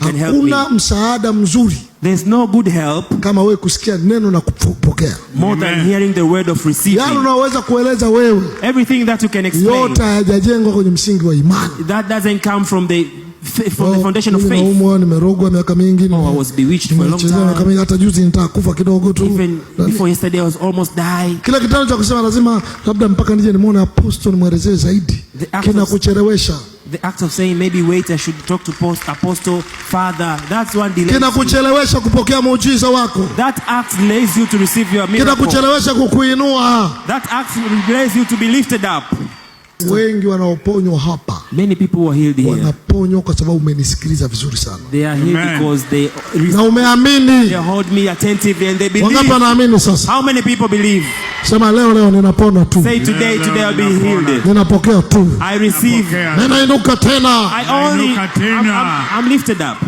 Hakuna msaada mzuri. There's no good help kama wewe kusikia neno na kupokea. More than hearing the word of receiving. Yale unaweza kueleza wewe. Everything that you can explain. Yote hayajengwa kwenye msingi wa imani. That doesn't come from the foundation of faith. Nimerogwa miaka mingi. I was bewitched for a long time. Hata juzi nitakufa kidogo tu. Even before yesterday I was almost dying. Kila kitendo cha kusema lazima labda mpaka nije nimuone apostle nimwelezee zaidi. Kinakuchelewesha. The act of saying maybe wait, I should talk to apostle, father, that's one delay. Kinakuchelewesha kupokea muujiza wako. That act delays you to receive your miracle. Kinakuchelewesha kukuinua. That act delays you to be lifted up. Wengi wanaoponywa hapa. Many people were healed here. Wanaponywa kwa sababu umenisikiliza vizuri sana. They are healed because they na umeamini. They hold me attentively and they believe. Wangapi wanaamini sasa? How many people believe? Sema leo ninapona tu. Say today I'll be healed. Ninapokea tu. I receive. Ninainuka tena. I'm lifted up.